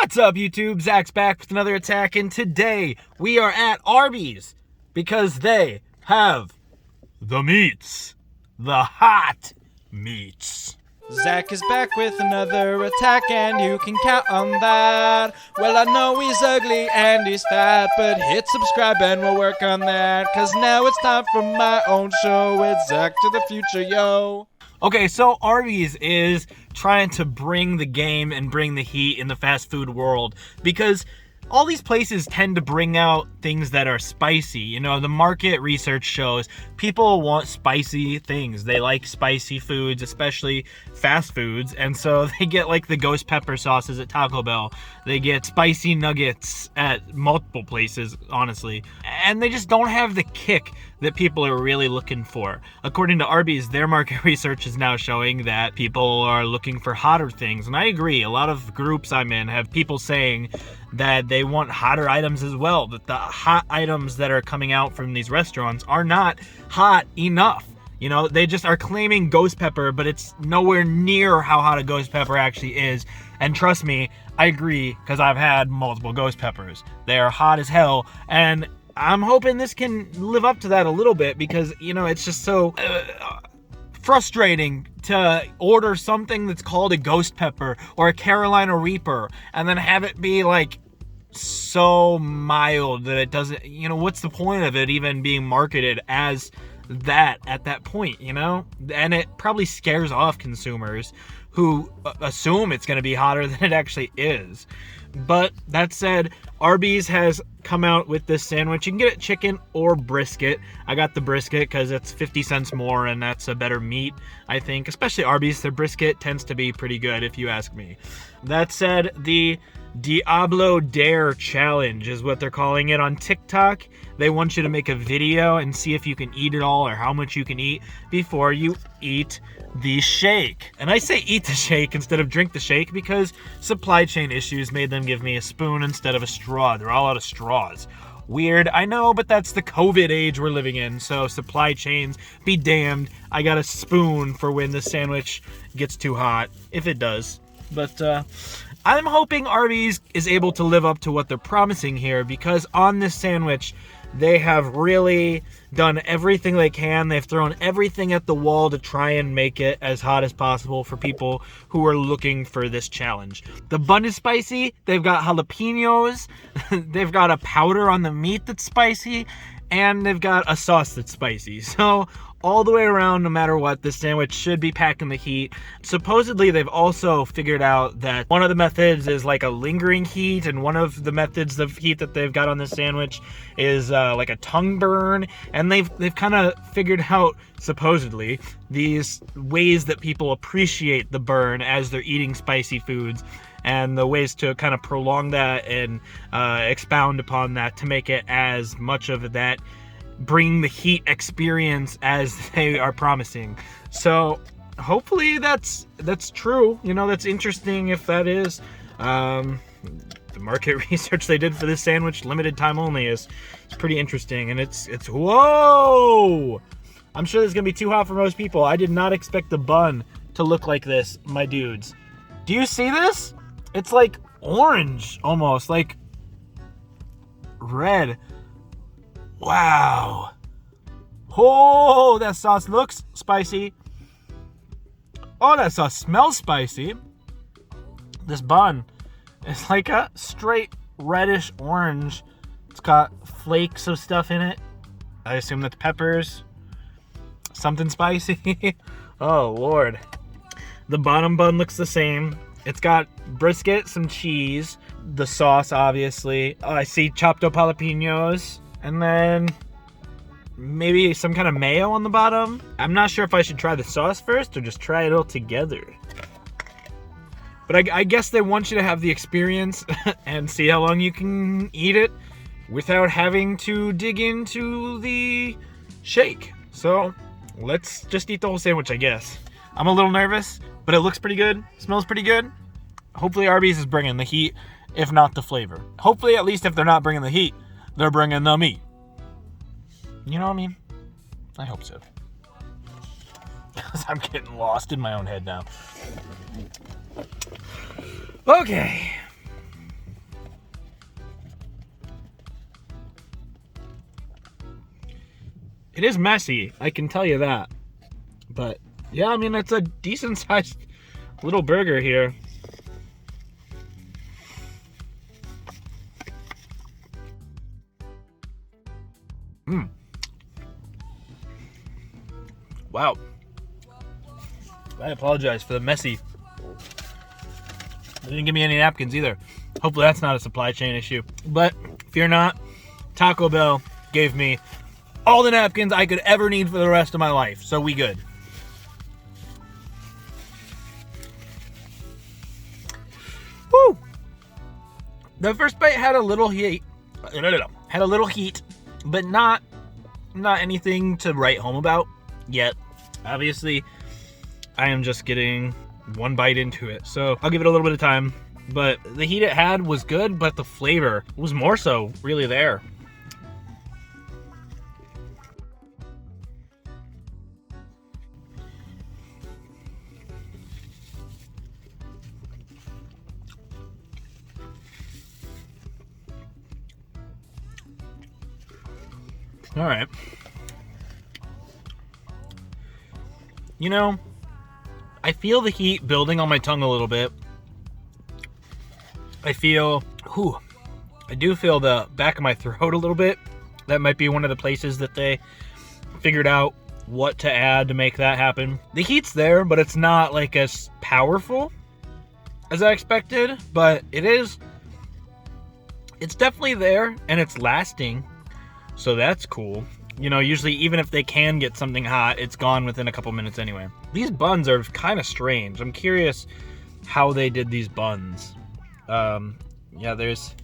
What's up, YouTube? Zach's back with another attack, and today we are at Arby's because they have the meats. The hot meats. Zach is back with another attack, and you can count on that. Well, I know he's ugly and he's fat, but hit subscribe and we'll work on that. Cause now it's time for my own show. It's Zach to the future, yo. Okay, so Arby's is trying to bring the game and bring the heat in the fast food world because all these places tend to bring out things that are spicy. You know, the market research shows people want spicy things. They like spicy foods, especially fast foods. And so they get like the ghost pepper sauces at Taco Bell. They get spicy nuggets at multiple places, honestly. And they just don't have the kick that people are really looking for. According to Arby's, their market research is now showing that people are looking for hotter things. And I agree. A lot of groups I'm in have people saying that they want hotter items as well, that the hot items that are coming out from these restaurants are not hot enough. You know, they just are claiming ghost pepper, but it's nowhere near how hot a ghost pepper actually is. And trust me, I agree, because I've had multiple ghost peppers. They are hot as hell, and I'm hoping this can live up to that a little bit because, you know, it's just so frustrating to order something that's called a ghost pepper or a Carolina Reaper and then have it be like so mild that it doesn't, you know, what's the point of it even being marketed as that at that point, you know? And it probably scares off consumers who assume it's going to be hotter than it actually is. But that said, Arby's has come out with this sandwich. You can get it chicken or brisket. I got the brisket because it's 50 cents more and that's a better meat, I think. Especially Arby's, their brisket tends to be pretty good if you ask me. That said, the Diablo Dare Challenge is what they're calling it on TikTok. They want you to make a video and see if you can eat it all or how much you can eat before you eat the shake. And I say eat the shake instead of drink the shake because supply chain issues made them give me a spoon instead of a straw. They're all out of straws. Weird, I know, but that's the COVID age we're living in, so supply chains be damned. I got a spoon for when the sandwich gets too hot, if it does. But I'm hoping Arby's is able to live up to what they're promising here because on this sandwich, they have really done everything they can. They've thrown everything at the wall to try and make it as hot as possible for people who are looking for this challenge. The bun is spicy. They've got jalapenos. They've got a powder on the meat that's spicy. And they've got a sauce that's spicy. So all the way around, no matter what, this sandwich should be packing the heat. Supposedly, they've also figured out that one of the methods is like a lingering heat, and one of the methods of heat that they've got on this sandwich is like a tongue burn. And they've kind of figured out, supposedly, these ways that people appreciate the burn as they're eating spicy foods, and the ways to kind of prolong that and expound upon that to make it as much of that bring the heat experience as they are promising. So hopefully that's true. You know, that's interesting if that is. The market research they did for this sandwich, limited time only, is pretty interesting. And it's whoa! I'm sure this is gonna be too hot for most people. I did not expect the bun to look like this, my dudes. Do you see this? It's like orange almost, like red. Wow. Oh, that sauce looks spicy. Oh, that sauce smells spicy. This bun is like a straight reddish orange. It's got flakes of stuff in it. I assume that's peppers. Something spicy. Oh, Lord. The bottom bun looks the same. It's got brisket, some cheese, the sauce, obviously. Oh, I see chopped up jalapenos. And then maybe some kind of mayo on the bottom. I'm not sure if I should try the sauce first or just try it all together. But I guess they want you to have the experience and see how long you can eat it without having to dig into the shake. So let's just eat the whole sandwich, I guess. I'm a little nervous, but it looks pretty good. Smells pretty good. Hopefully Arby's is bringing the heat, if not the flavor. Hopefully, at least if they're not bringing the heat, they're bringing the meat. You know what I mean? I hope so. Because I'm getting lost in my own head now. Okay. It is messy, I can tell you that. But yeah, I mean, it's a decent sized little burger here. Wow. I apologize for the messy. They didn't give me any napkins either. Hopefully that's not a supply chain issue. But fear not, Taco Bell gave me all the napkins I could ever need for the rest of my life. So we good. Woo! The first bite had a little heat. Had a little heat, but not anything to write home about yet. Obviously, I am just getting one bite into it, so I'll give it a little bit of time. But the heat it had was good, but the flavor was more so really there. All right. You know, I feel the heat building on my tongue a little bit. I do feel the back of my throat a little bit. That might be one of the places that they figured out what to add to make that happen. The heat's there, but it's not like as powerful as I expected, but it's definitely there and it's lasting. So that's cool. You know, usually even if they can get something hot, it's gone within a couple minutes anyway. These buns are kind of strange. I'm curious how they did these buns. Yeah, there's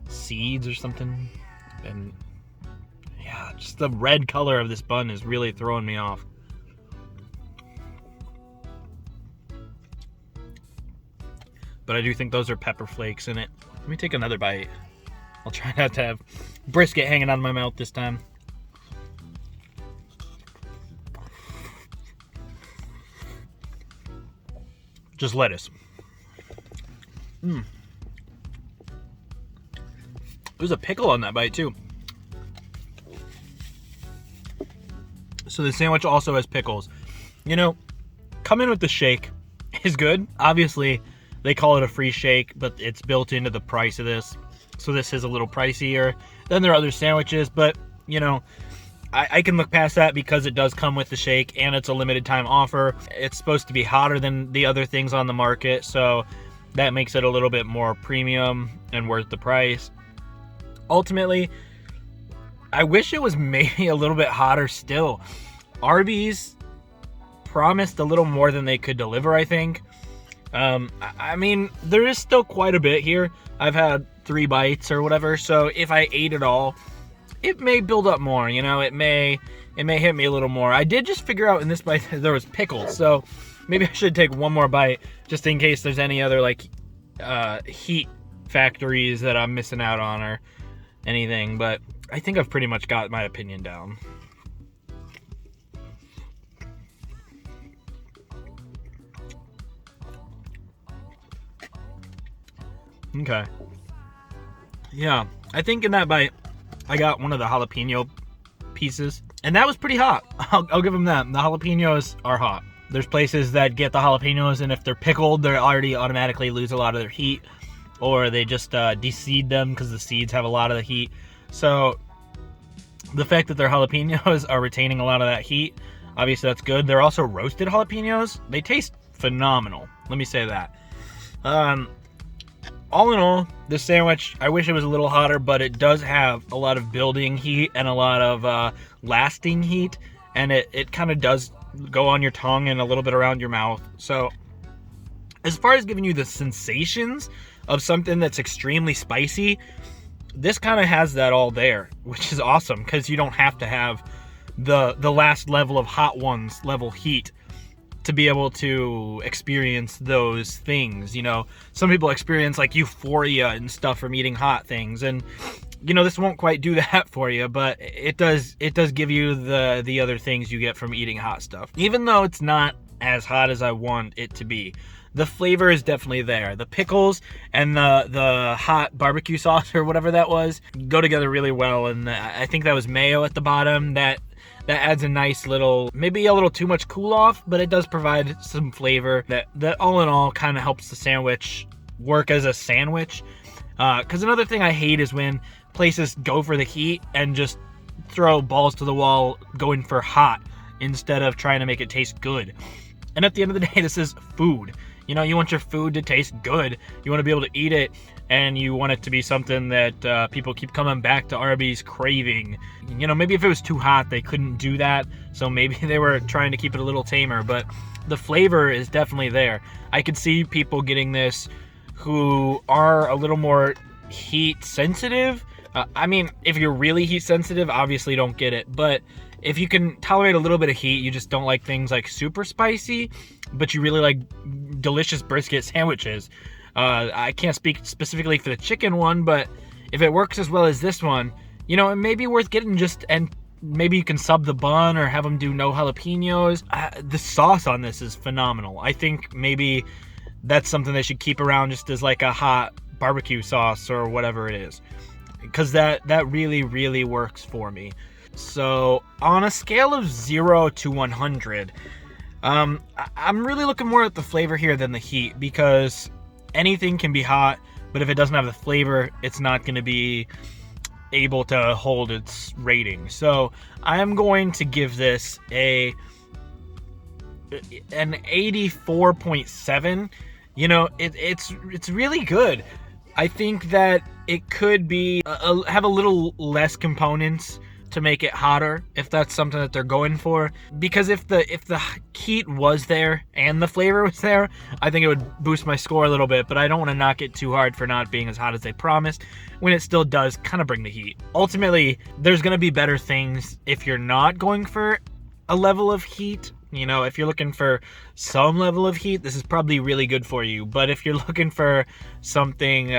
seeds or something. And yeah, just the red color of this bun is really throwing me off. But I do think those are pepper flakes in it. Let me take another bite. I'll try not to have brisket hanging out of my mouth this time. Just lettuce. There's a pickle on that bite too. So the sandwich also has pickles. You know, coming with the shake is good. Obviously, they call it a free shake, but it's built into the price of this. So this is a little pricier than their other sandwiches, but you know, I can look past that because it does come with the shake and it's a limited time offer. It's supposed to be hotter than the other things on the market, so that makes it a little bit more premium and worth the price. Ultimately, I wish it was maybe a little bit hotter still. Arby's promised a little more than they could deliver, I think. I mean, there is still quite a bit here. I've had 3 bites or whatever, so if I ate it all, it may build up more, you know, it may hit me a little more. I did just figure out in this bite that there was pickles, so maybe I should take one more bite just in case there's any other like heat factories that I'm missing out on or anything, but I think I've pretty much got my opinion down. Okay. Yeah, I think in that bite, I got one of the jalapeno pieces, and that was pretty hot. I'll give them that. The jalapenos are hot. There's places that get the jalapenos, and if they're pickled, they already automatically lose a lot of their heat, or they just de-seed them because the seeds have a lot of the heat. So the fact that their jalapenos are retaining a lot of that heat, obviously that's good. They're also roasted jalapenos. They taste phenomenal. Let me say that. All in all, this sandwich, I wish it was a little hotter, but it does have a lot of building heat and a lot of lasting heat, and it kind of does go on your tongue and a little bit around your mouth. So as far as giving you the sensations of something that's extremely spicy, this kind of has that all there, which is awesome because you don't have to have the last level of hot ones level heat to be able to experience those things. You know, some people experience like euphoria and stuff from eating hot things, and you know, this won't quite do that for you, but it does give you the other things you get from eating hot stuff, even though it's not as hot as I want it to be. the flavor is definitely there. The pickles and the hot barbecue sauce or whatever that was go together really well, and I think that was mayo at the bottom. That adds a nice little, maybe a little too much cool off, but it does provide some flavor that all in all kind of helps the sandwich work as a sandwich. Because another thing I hate is when places go for the heat and just throw balls to the wall going for hot instead of trying to make it taste good. And at the end of the day, this is food. You know, you want your food to taste good. You want to be able to eat it, and you want it to be something that people keep coming back to Arby's craving. You know, maybe if it was too hot, they couldn't do that, so maybe they were trying to keep it a little tamer, but the flavor is definitely there. I could see people getting this who are a little more heat sensitive. I mean, if you're really heat sensitive, obviously don't get it, but if you can tolerate a little bit of heat, you just don't like things like super spicy, but you really like delicious brisket sandwiches. I can't speak specifically for the chicken one, but if it works as well as this one, you know, it may be worth getting and maybe you can sub the bun or have them do no jalapenos. The sauce on this is phenomenal. I think maybe that's something they should keep around just as like a hot barbecue sauce or whatever it is, because that really, really works for me. So on a scale of 0 to 100, I'm really looking more at the flavor here than the heat, because anything can be hot, but if it doesn't have the flavor, it's not going to be able to hold its rating. So I'm going to give this an 84.7. You know, it's really good. I think that it could be have a little less components to make it hotter, if that's something that they're going for. Because if the heat was there and the flavor was there, I think it would boost my score a little bit, but I don't want to knock it too hard for not being as hot as they promised, when it still does kind of bring the heat. Ultimately, there's going to be better things if you're not going for a level of heat. You know, if you're looking for some level of heat, this is probably really good for you. But if you're looking for something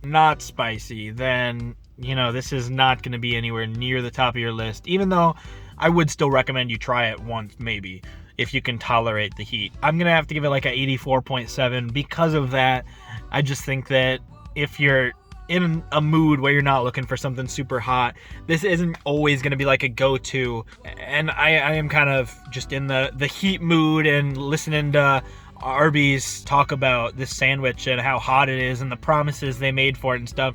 not spicy, then, you know, this is not going to be anywhere near the top of your list, even though I would still recommend you try it once, maybe, if you can tolerate the heat. I'm going to have to give it like an 84.7 because of that. I just think that if you're in a mood where you're not looking for something super hot, this isn't always going to be like a go-to. And I am kind of just in the heat mood, and listening to Arby's talk about this sandwich and how hot it is and the promises they made for it and stuff,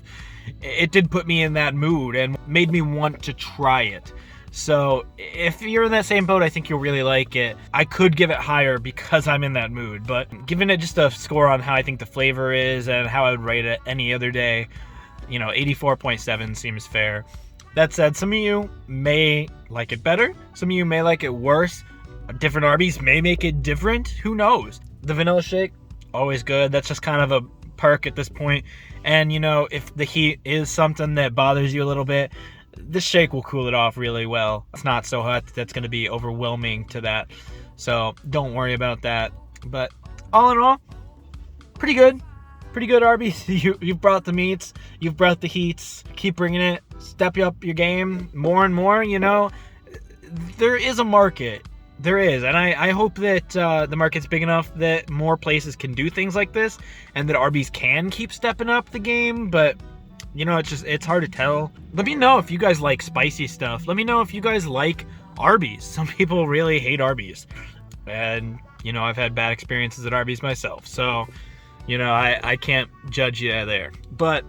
it did put me in that mood and made me want to try it. So if you're in that same boat, I think you'll really like it. I could give it higher because I'm in that mood, but giving it just a score on how I think the flavor is and how I would rate it any other day, you know, 84.7 seems fair. That said, some of you may like it better. Some of you may like it worse. Different Arby's may make it different. Who knows? The vanilla shake, always good. That's just kind of a perk at this point. And, you know, if the heat is something that bothers you a little bit, this shake will cool it off really well. It's not so hot that's going to be overwhelming to that. So don't worry about that. But all in all, pretty good. Pretty good, Arby's. You've brought the meats. You've brought the heats. Keep bringing it. Step up your game more and more. You know, there is a market. There is. And I hope that the market's big enough that more places can do things like this and that Arby's can keep stepping up the game. But, you know, it's hard to tell. Let me know if you guys like spicy stuff. Let me know if you guys like Arby's. Some people really hate Arby's. And, you know, I've had bad experiences at Arby's myself. So, you know, I can't judge you there. But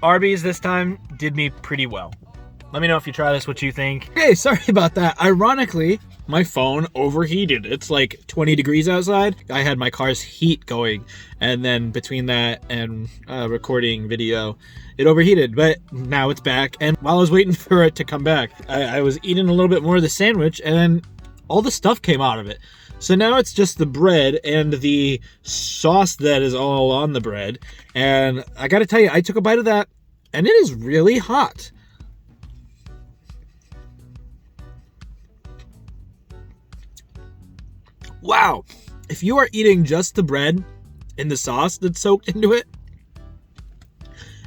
Arby's this time did me pretty well. Let me know if you try this, what you think. Hey, sorry about that. Ironically, my phone overheated. It's like 20 degrees outside. I had my car's heat going, and then between that and recording video, it overheated. But now it's back, and while I was waiting for it to come back, I was eating a little bit more of the sandwich, and all the stuff came out of it. So now it's just the bread and the sauce that is all on the bread. And I gotta tell you, I took a bite of that, and it is really hot. Wow. If you are eating just the bread and the sauce that's soaked into it,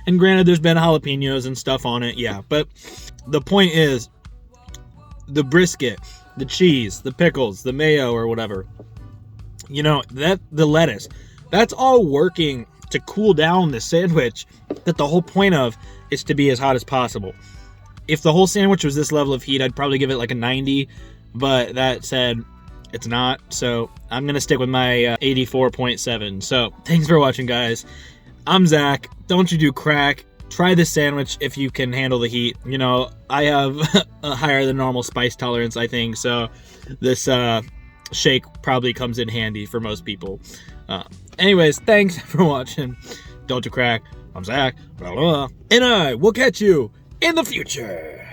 and granted there's been jalapenos and stuff on it, yeah, but the point is, the brisket, the cheese, the pickles, the mayo or whatever, You know, that the lettuce, that's all working to cool down the sandwich, that the whole point of is to be as hot as possible. If the whole sandwich was this level of heat, I'd probably give it like a 90, but that said, it's not, so I'm gonna stick with my 84.7. So thanks for watching, guys. I'm Zach. Don't you do crack. Try this sandwich if you can handle the heat. You know, I have a higher than normal spice tolerance, I think, so this shake probably comes in handy for most people. Anyways, thanks for watching. Don't you crack. I'm Zach. Blah, blah, blah. And I will catch you in the future.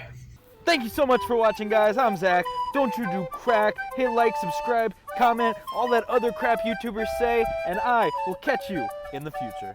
Thank you so much for watching, guys. I'm Zach. Don't you do crack. Hit like, subscribe, comment, all that other crap YouTubers say, and I will catch you in the future.